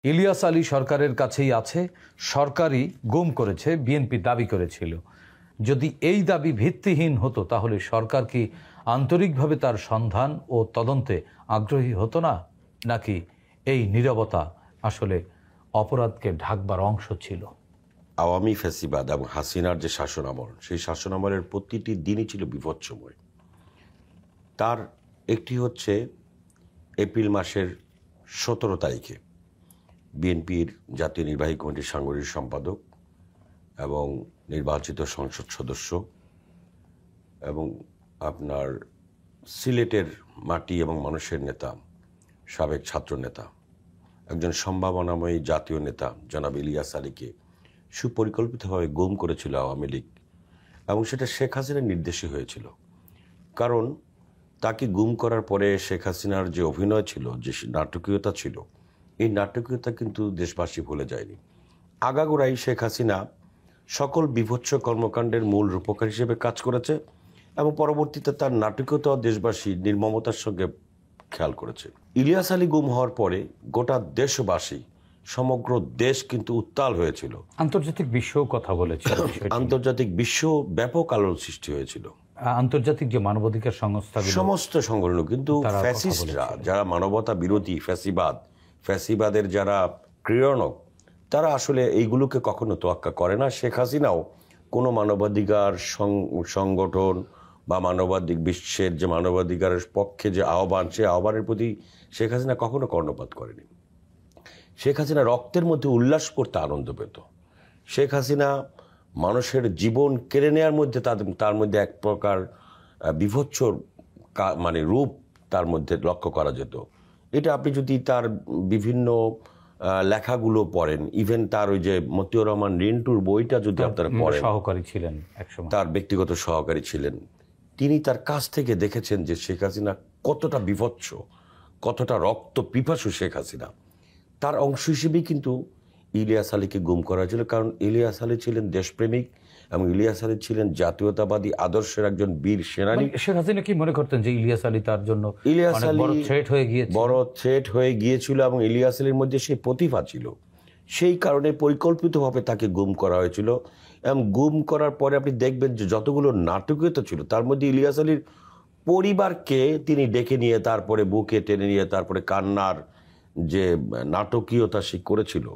ইলিয়াস আলী সরকারের কাছেই আছে, সরকারই গুম করেছে বিএনপি দাবি করেছিল। যদি এই দাবি ভিত্তিহীন হতো তাহলে সরকার কি আন্তরিকভাবে তার সন্ধান ও তদন্তে আগ্রহী হতো না, নাকি এই নীরবতা আসলে অপরাধকে ঢাকবার অংশ ছিল? আওয়ামী ফ্যাসিবাদ এবং হাসিনার যে শাসনামল, সেই শাসনামলের প্রতিটি দিনই ছিল বিভৎসময়। তার একটি হচ্ছে এপ্রিল মাসের 17 তারিখে বিএনপির জাতীয় নির্বাহী কমিটির সাংগঠনিক সম্পাদক এবং নির্বাচিত সংসদ সদস্য এবং আপনার সিলেটের মাটি এবং মানুষের নেতা, সাবেক ছাত্র নেতা, একজন সম্ভাবনাময়ী জাতীয় নেতা জনাব ইলিয়াস আলীকে সুপরিকল্পিতভাবে গুম করেছিল আওয়ামী লীগ, এবং সেটা শেখ হাসিনার নির্দেশে হয়েছিল। কারণ তাকে গুম করার পরে শেখ হাসিনার যে অভিনয় ছিল, যে নাটকীয়তা ছিল, এই নাটকীয়তা কিন্তু দেশবাসী ভুলে যায়নি। আগাগোড়াই শেখ হাসিনা সকল বিভৎস কর্মকাণ্ডের মূল রূপকার হিসেবে কাজ করেছে এবং পরবর্তীতে তার নাটকীয়তা দেশবাসী নির্মমতার সঙ্গে খেয়াল করেছে। ইলিয়াস আলী গুম হওয়ার পরে গোটা দেশবাসী, সমগ্র দেশ কিন্তু উত্তাল হয়েছিল। আন্তর্জাতিক বিশ্ব কথা বলেছে, আন্তর্জাতিক বিশ্ব ব্যাপক আলোড়ন সৃষ্টি হয়েছিল। আন্তর্জাতিক যে মানবাধিকার সংস্থা, সমস্ত সংগঠন, কিন্তু ফ্যাসিস্টরা যারা মানবতা বিরোধী, ফ্যাসিবাদের যারা ক্রীড়নক, তারা আসলে এইগুলোকে কখনো তোয়াক্কা করে না। শেখ হাসিনাও কোনো মানবাধিকার সংগঠন বা বিশ্বের যে মানবাধিকারের পক্ষে যে আহ্বান, সে আহ্বানের প্রতি শেখ হাসিনা কখনো কর্ণপাত করেনি। শেখ হাসিনা রক্তের মধ্যে উল্লাস করতে আনন্দ পেত। শেখ হাসিনা মানুষের জীবন কেড়ে নেওয়ার মধ্যে তার মধ্যে এক প্রকার বিভৎস রূপ তার মধ্যে লক্ষ্য করা যেত। এটা আপনি যদি তার বিভিন্ন লেখাগুলো পড়েন, ইভেন তার ওই যে মতিউর রহমান রিন্টুর বইটা যদি আপনারা পড়েন, সহকারী ছিলেন একসময়, তার ব্যক্তিগত সহকারী ছিলেন, তিনি তার কাছ থেকে দেখেছেন যে শেখ হাসিনা কতটা বিভৎস, কতটা রক্ত পিপাসু শেখ হাসিনা। তার অংশ হিসেবেই কিন্তু ইলিয়াস আলীকে গুম করা হয়েছিল। কারণ ইলিয়াস আলী ছিলেন দেশপ্রেমিক এবং ইলিয়াস আলী ছিলেন জাতীয়তাবাদী আদর্শের একজন বীর সেনানী। শেখ হাসিনা কি মনে করতেন যে ইলিয়াস আলী তার জন্য বড় থ্রেট হয়ে গিয়েছিল এবং ইলিয়াস আলীর মধ্যে সেই প্রতিভা ছিল, সেই কারণে পরিকল্পিতভাবে তাকে গুম করা হয়েছিল। এবং গুম করার পরে আপনি দেখবেন যে যতগুলো নাটকীয়তা ছিল, তার মধ্যে ইলিয়াস আলীর পরিবারকে তিনি ডেকে নিয়ে তারপরে বুকে টেনে নিয়ে তারপরে কান্নার যে নাটকীয়তা সে করেছিল।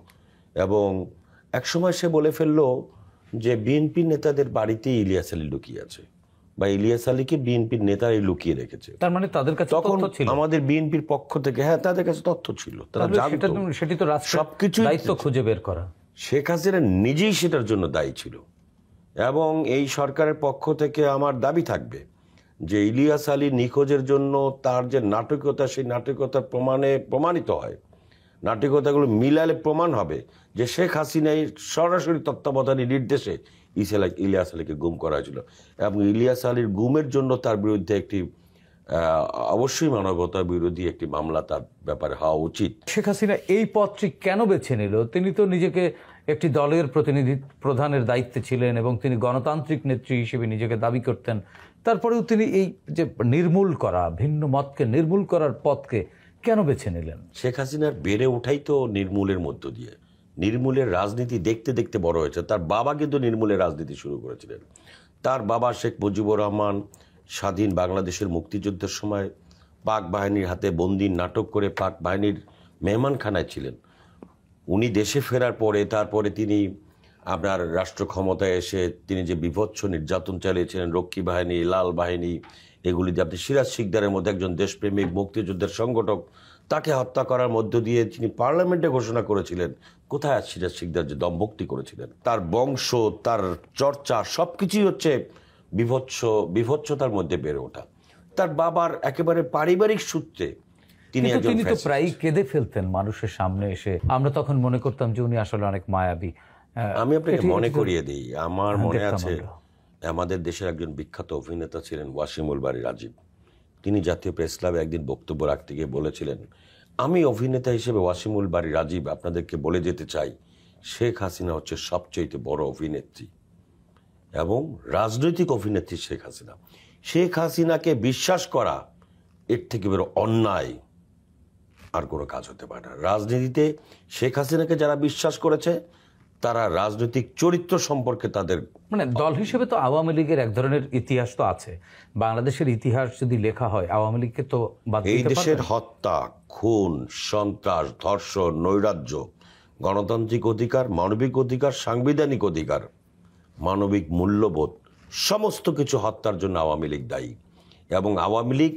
এবং একসময় সে বলে ফেললো যে বিএনপি নেতাদের বাড়িতেই ইলিয়াস আলী লুকিয়ে আছে, বা ইলিয়াস আলীকে বিএনপির নেতারাই লুকিয়ে রেখেছে। তার মানে তাদের কাছে তখন আমাদের বিএনপির পক্ষ থেকে তাদের কাছে তথ্য ছিল, তারা জানতো। সেটি তো সবকিছু দায়িত্ব খুঁজে বের করা। শেখ হাসিনা নিজেই সেটার জন্য দায়ী ছিল। এবং এই সরকারের পক্ষ থেকে আমার দাবি থাকবে যে ইলিয়াস আলী নিখোঁজের জন্য তার যে নাটকীয়তা, সেই নাটকীয়তা প্রমাণিত হয়, নাটকীয়তাগুলো মিলালে প্রমাণ হবে যে শেখ হাসিনাই সরাসরি তত্ত্বাবধানী নির্দেশে ইলিয়াস আলীকে গুম করা হয়েছিল। এবং ইলিয়াস আলীর গুমের জন্য তার বিরুদ্ধে একটি অবশ্যই মানবতা বিরোধী একটি মামলা তার ব্যাপারে হওয়া উচিত। শেখ হাসিনা এই পথটি কেন বেছে নিল? তিনি তো নিজেকে একটি দলের প্রধানের দায়িত্বে ছিলেন এবং তিনি গণতান্ত্রিক নেত্রী হিসেবে নিজেকে দাবি করতেন। তারপরেও তিনি এই যে নির্মূল করা, ভিন্ন মতকে নির্মূল করার পথকে কেন বেছে নিলেন? শেখ হাসিনার বেড়ে ওঠাই তো নির্মূলের মধ্য দিয়ে। নির্মূলের রাজনীতি দেখতে দেখতে বড় হয়েছে। তার বাবা কিন্তু নির্মূলের রাজনীতি শুরু করেছিলেন। তার বাবা শেখ মুজিবুর রহমান স্বাধীন বাংলাদেশের মুক্তিযুদ্ধের সময় পাক বাহিনীর হাতে বন্দি নাটক করে পাক বাহিনীর মেহমানখানায় ছিলেন। উনি দেশে ফেরার পরে তারপরে তিনি আপনার রাষ্ট্র ক্ষমতায় এসে তিনি যে বিভৎস নির্যাতন চালিয়েছিলেন, রক্ষী বাহিনী, লাল বাহিনী, এগুলি দিয়ে আপনি সিরাজ শিকদারের মধ্যে একজন দেশপ্রেমিক মুক্তিযুদ্ধের সংগঠক, তাকে হত্যা করার মধ্য দিয়ে তিনি পার্লামেন্টে ঘোষণা করেছিলেন কোথায় সিরাজ শিকদার যে দমভক্তি করেছিলেন। তার বংশ, তার চর্চা সবকিছুই হচ্ছে বিভৎসতার মধ্যে বেড়ে ওঠা। তার বাবার একেবারে পারিবারিক সূত্রে তিনি তো প্রায় কেঁদে ফেলতেন মানুষের সামনে এসে। আমরা তখন মনে করতাম যে উনি আসলে অনেক মায়াবী। আমি আপনাকে মনে করিয়ে দিই, আমার মনে আছে আমাদের দেশের একজন বিখ্যাত অভিনেতা ছিলেন ওয়াসিমুল বারী রাজীব। তিনি জাতীয় প্রেস ক্লাবে একদিন বক্তব্য রাখতে গিয়ে বলেছিলেন, আমি অভিনেতা হিসেবে ওয়াসিমুল বারী রাজীব আপনাদেরকে বলে যেতে চাই, শেখ হাসিনা হচ্ছে সবচেয়ে বড় অভিনেত্রী এবং রাজনৈতিক অভিনেত্রী শেখ হাসিনা। শেখ হাসিনাকে বিশ্বাস করা এর থেকে বড় অন্যায় আর কোনো কাজ হতে পারে না। রাজনীতিতে শেখ হাসিনাকে যারা বিশ্বাস করেছে তারা রাজনৈতিক চরিত্র সম্পর্কে তাদের মানে দল হিসেবে তো আওয়ামী লীগের এক ধরনের ইতিহাস তো আছে। বাংলাদেশের ইতিহাস যদি লেখা হয় আওয়ামী লীগকে তো বাদ এই দিতে দেশের পারবেন? হত্যা, খুন, সন্ত্রাস, ধর্ষণ, নৈরাজ্য, গণতান্ত্রিক অধিকার, মানবিক অধিকার, সাংবিধানিক অধিকার, মানবিক মূল্যবোধ সমস্ত কিছু হত্যার জন্য আওয়ামী লীগ দায়ী। এবং আওয়ামী লীগ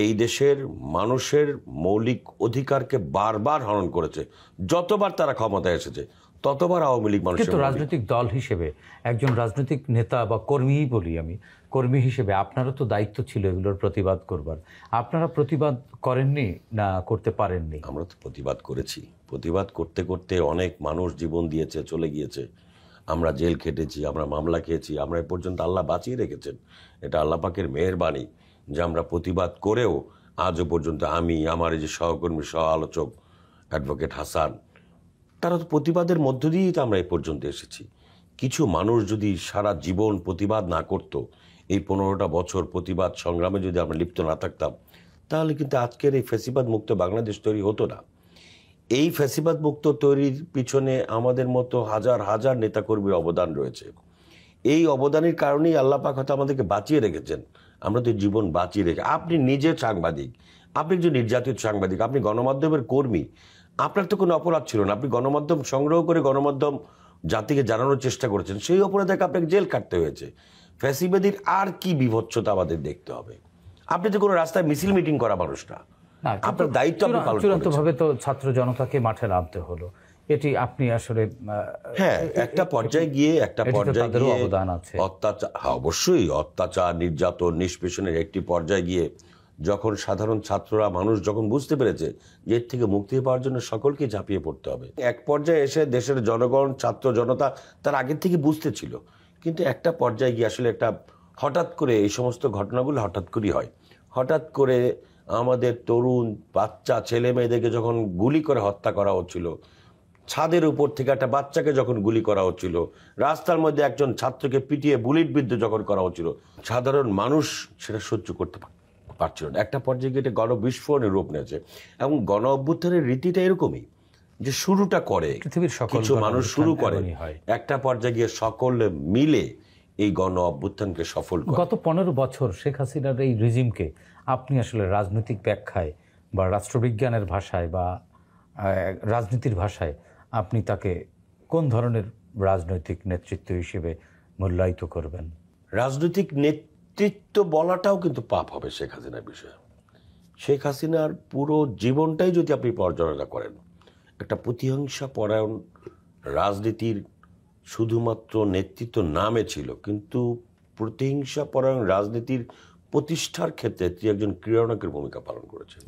এই দেশের মানুষের মৌলিক অধিকারকে বারবার হরণ করেছে। যতবার তারা ক্ষমতায় এসেছে ততবার আওয়ামী লীগ মানুষের কিন্তু রাজনৈতিক দল হিসেবে একজন রাজনৈতিক নেতা বা কর্মীই বলি আমি, কর্মী হিসেবে আপনারও তো দায়িত্ব ছিল এগুলোর প্রতিবাদ করবার। আপনারা প্রতিবাদ করেননি না করতে পারেননি? আমরা তো প্রতিবাদ করেছি। প্রতিবাদ করতে করতে অনেক মানুষ জীবন দিয়েছে, চলে গিয়েছে। আমরা জেল খেটেছি, আমরা মামলা খেয়েছি, আমরা এ পর্যন্ত আল্লাহ বাঁচিয়ে রেখেছেন। এটা আল্লাহ পাকের মেহেরবানি যে আমরা প্রতিবাদ করেও আজও পর্যন্ত আমি, আমার এই যে সহকর্মী সহ আলোচক অ্যাডভোকেট হাসান, তারা তো প্রতিবাদের মধ্য দিয়েই তো আমরা এই পর্যন্ত এসেছি। কিছু মানুষ যদি সারা জীবন প্রতিবাদ না করত, এই 15টা বছর প্রতিবাদ সংগ্রামে যদি আমরা লিপ্ত না থাকতাম, তাহলে কিন্তু আজকের এই ফ্যাসিবাদ মুক্ত বাংলাদেশ তৈরি হতো না। এই ফ্যাসিবাদ মুক্ত তৈরির পিছনে আমাদের মতো হাজার হাজার নেতাকর্মীর অবদান রয়েছে। এই অবদানের কারণেই আল্লাহ পাক হয়তো আমাদেরকে বাঁচিয়ে রেখেছেন। আমরা তো জীবন বাঁচিয়ে রেখে, আপনি নিজে সাংবাদিক, আপনি একজন নির্যাতিত সাংবাদিক, আপনি গণমাধ্যমের কর্মী, আপনার তো কোনো অপরাধ ছিল না। আপনি গণমাধ্যম সংগ্রহ করে গণমাধ্যম জাতিকে জানানোর চেষ্টা করেছেন, সেই অপরাধে আপনাকে জেল কাটতে হয়েছে। ফ্যাসিবাদীর আর কি বিভৎসতা আমাদের দেখতে হবে? আপনি তো কোনো রাস্তায় মিছিল মিটিং করা মানুষ না, আপনার দায়িত্ব আপনি পালন করেছেন। চূড়ান্তভাবে তো ছাত্র জনতাকে মাঠে নামতে হলো, এটি আপনি আসলে হ্যাঁ, একটা পর্যায়ে গিয়ে অবদান আছে। অত্যাচার, অবশ্যই অত্যাচার, নির্যাতন, নিষ্পেষণের একটি পর্যায়ে গিয়ে যখন সাধারণ ছাত্ররা, মানুষ যখন বুঝতে পেরেছে যে এর থেকে মুক্তি পাওয়ার জন্য সকলকে ঝাঁপিয়ে পড়তে হবে, এক পর্যায়ে এসে দেশের জনগণ, ছাত্র জনতা তার আগের থেকে বুঝতে ছিল। কিন্তু একটা পর্যায়ে গিয়ে আসলে একটা হঠাৎ করে এই সমস্ত ঘটনাগুলো হঠাৎ করেই হয়। হঠাৎ করে আমাদের তরুণ বাচ্চা ছেলে মেয়েদেরকে যখন গুলি করে হত্যা করা হচ্ছিল, ছাদের উপর থেকে একটা বাচ্চাকে যখন গুলি করা হচ্ছিল, রাস্তার মধ্যে একজন ছাত্রকে পিটিয়ে বুলেটবিদ্ধ যখন করা হচ্ছিল, সাধারণ মানুষ সেটা সহ্য করতে পারছিল না। একটা পর্যায়ে গিয়ে এটা গণবিস্ফোরণের রূপ নিয়েছে। এবং গণ অভ্যুত্থানের রীতিটা এরকমই, যে শুরুটা করে কিছু মানুষ শুরু করে, একটা পর্যায়ে গিয়ে সকলে মিলে এই গণ অভ্যুত্থানকে সফল করে। গত 15 বছর শেখ হাসিনার এই রিজিমকে আপনি আসলে রাজনৈতিক ব্যাখ্যায় বা রাষ্ট্রবিজ্ঞানের ভাষায় বা রাজনীতির ভাষায় আপনি তাকে কোন ধরনের রাজনৈতিক নেতৃত্ব হিসেবে মূল্যায়িত করবেন? রাজনৈতিক নেতৃত্ব বলাটাও কিন্তু পাপ হবে শেখ হাসিনার বিষয়ে। শেখ হাসিনার পুরো জীবনটাই যদি আপনি পর্যালোচনা করেন, একটা প্রতিহিংসা পরায়ণ রাজনীতির শুধুমাত্র নেতৃত্ব নামে ছিল, কিন্তু প্রতিহিংসা পরায়ণ রাজনীতির প্রতিষ্ঠার ক্ষেত্রে তিনি একজন ক্রীড়ানকের ভূমিকা পালন করেছেন।